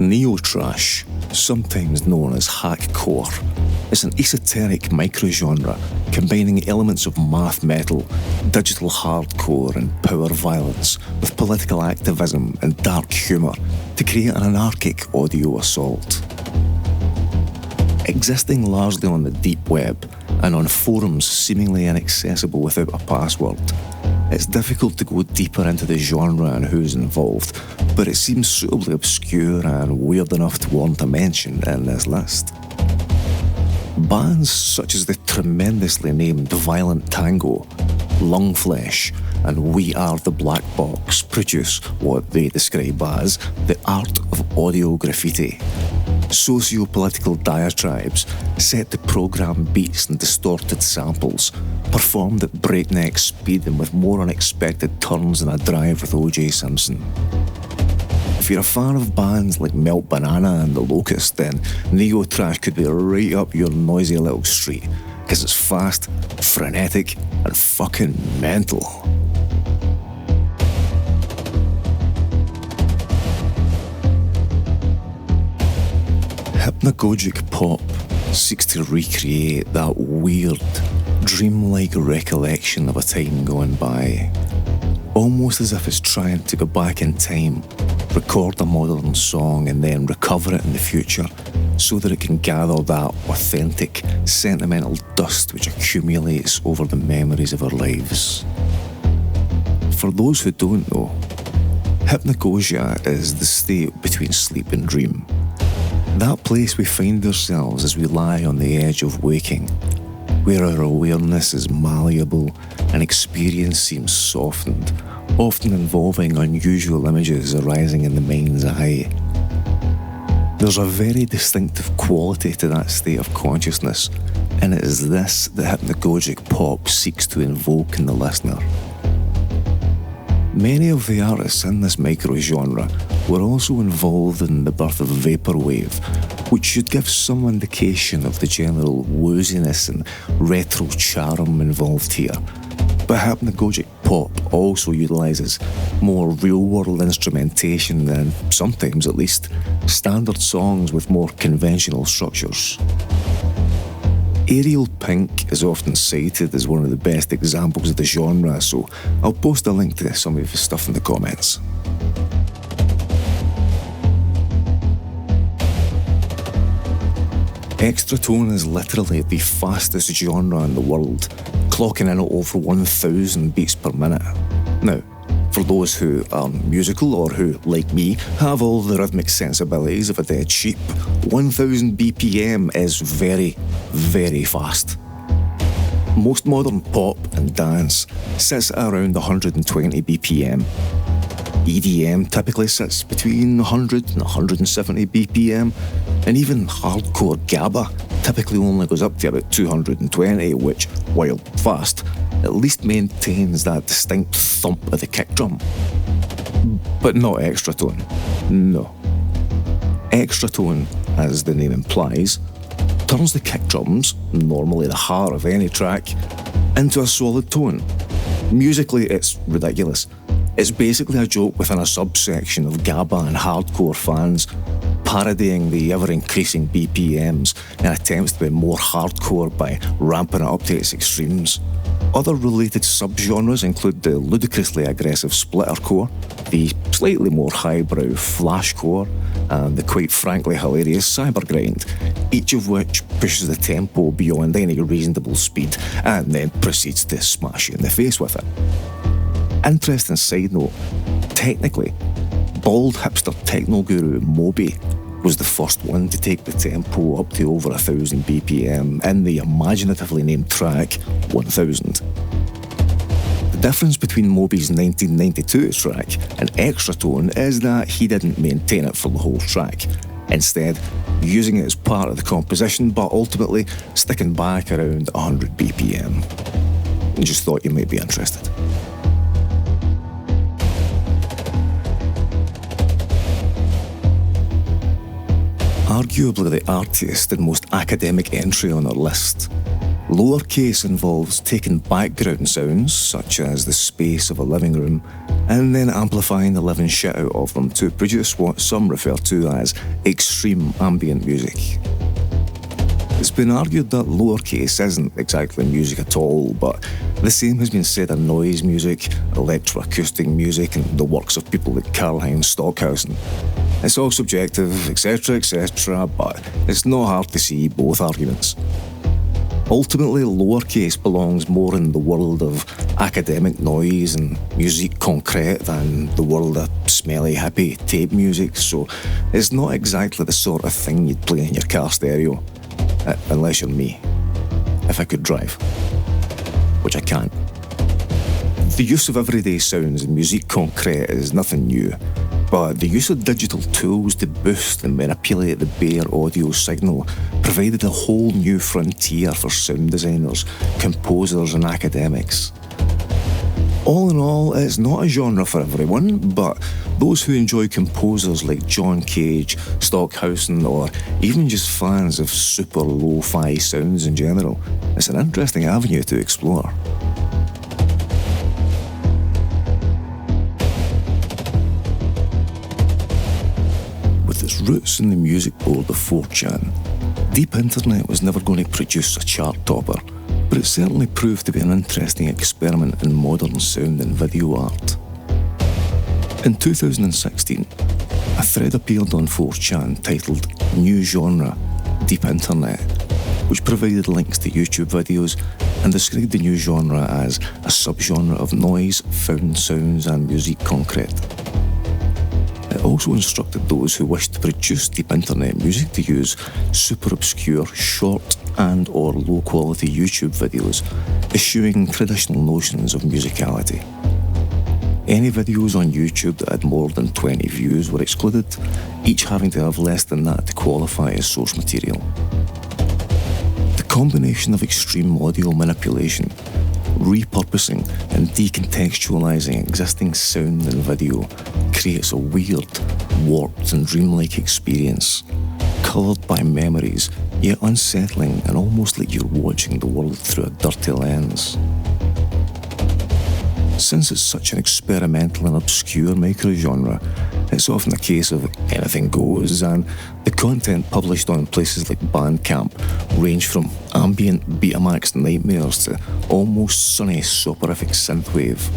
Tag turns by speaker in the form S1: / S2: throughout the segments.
S1: Neo-trash, sometimes known as hackcore, is an esoteric microgenre combining elements of math metal, digital hardcore and power violence with political activism and dark humour to create an anarchic audio assault. Existing largely on the deep web and on forums seemingly inaccessible without a password, it's difficult to go deeper into the genre and who's involved, but it seems suitably obscure and weird enough to warrant a mention in this list. Bands such as the tremendously named Violent Tango, Lungflesh, and We Are the Black Box produce what they describe as the art of audio graffiti. Socio-political diatribes set to program beats and distorted samples, performed at breakneck speed and with more unexpected turns than a drive with O.J. Simpson. If you're a fan of bands like Melt Banana and The Locust, then neo-trash could be right up your noisy little street, because it's fast, frenetic, and fucking mental. Hypnagogic pop seeks to recreate that weird, dreamlike recollection of a time gone by, almost as if it's trying to go back in time, record a modern song and then recover it in the future so that it can gather that authentic, sentimental dust which accumulates over the memories of our lives. For those who don't know, hypnagogia is the state between sleep and dream. That place we find ourselves as we lie on the edge of waking, where our awareness is malleable and experience seems softened, often involving unusual images arising in the mind's eye. There's a very distinctive quality to that state of consciousness, and it is this that hypnagogic pop seeks to invoke in the listener. Many of the artists in this microgenre were also involved in the birth of Vaporwave, which should give some indication of the general wooziness and retro charm involved here. But hypnagogic pop also utilises more real-world instrumentation and, sometimes at least, standard songs with more conventional structures. Ariel Pink is often cited as one of the best examples of the genre, so I'll post a link to some of his stuff in the comments. Extratone is literally the fastest genre in the world, clocking in at over 1,000 beats per minute. Now, for those who are musical or who, like me, have all the rhythmic sensibilities of a dead sheep, 1,000 BPM is very, very fast. Most modern pop and dance sits at around 120 BPM. EDM typically sits between 100 and 170 BPM, and even hardcore GABA typically only goes up to about 220, which, while fast, at least maintains that distinct thump of the kick drum. But not Extratone. No. Extratone, as the name implies, turns the kick drums, normally the heart of any track, into a solid tone. Musically, it's ridiculous. It's basically a joke within a subsection of GABA and hardcore fans, parodying the ever-increasing BPMs in attempts to be more hardcore by ramping it up to its extremes. Other related subgenres include the ludicrously aggressive splittercore, the slightly more highbrow flashcore, and the quite frankly hilarious cybergrind, each of which pushes the tempo beyond any reasonable speed and then proceeds to smash you in the face with it. Interesting side note, technically, bald hipster techno guru Moby was the first one to take the tempo up to over 1,000 BPM in the imaginatively named track 1000. The difference between Moby's 1992 track and Extratone is that he didn't maintain it for the whole track, instead using it as part of the composition but ultimately sticking back around 100 BPM. I just thought you might be interested. Arguably the artiest and most academic entry on our list, Lowercase involves taking background sounds, such as the space of a living room, and then amplifying the living shit out of them to produce what some refer to as extreme ambient music. It's been argued that lowercase isn't exactly music at all, but the same has been said of noise music, electroacoustic music, and the works of people like Karlheinz Stockhausen. It's all subjective, etc., but it's not hard to see both arguments. Ultimately, lowercase belongs more in the world of academic noise and musique concrète than the world of smelly hippie tape music, so it's not exactly the sort of thing you'd play in your car stereo. Unless you're me. If I could drive. Which I can't. The use of everyday sounds in musique concrète is nothing new, but the use of digital tools to boost and manipulate the bare audio signal provided a whole new frontier for sound designers, composers and academics. All in all, it's not a genre for everyone, but those who enjoy composers like John Cage, Stockhausen, or even just fans of super lo-fi sounds in general, it's an interesting avenue to explore. With its roots in the music board of 4chan, Deep Internet was never going to produce a chart topper, but it certainly proved to be an interesting experiment in modern sound and video art. In 2016, a thread appeared on 4chan titled New Genre, Deep Internet, which provided links to YouTube videos and described the new genre as a subgenre of noise, found sounds and musique concrète. It also instructed those who wished to produce Deep Internet music to use super obscure, short and or low quality YouTube videos, eschewing traditional notions of musicality. Any videos on YouTube that had more than 20 views were excluded, each having to have less than that to qualify as source material. The combination of extreme audio manipulation, repurposing and decontextualizing existing sound and video creates a weird, warped and dreamlike experience, coloured by memories, yet unsettling and almost like you're watching the world through a dirty lens. Since it's such an experimental and obscure microgenre, it's often a case of anything goes, and the content published on places like Bandcamp range from ambient Betamax nightmares to almost sunny soporific synthwave.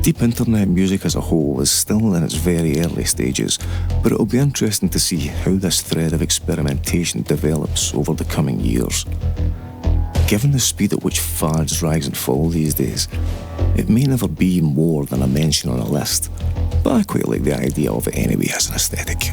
S1: Deep Internet music as a whole is still in its very early stages, but it'll be interesting to see how this thread of experimentation develops over the coming years. Given the speed at which fads rise and fall these days, it may never be more than a mention on a list, but I quite like the idea of it anyway as an aesthetic.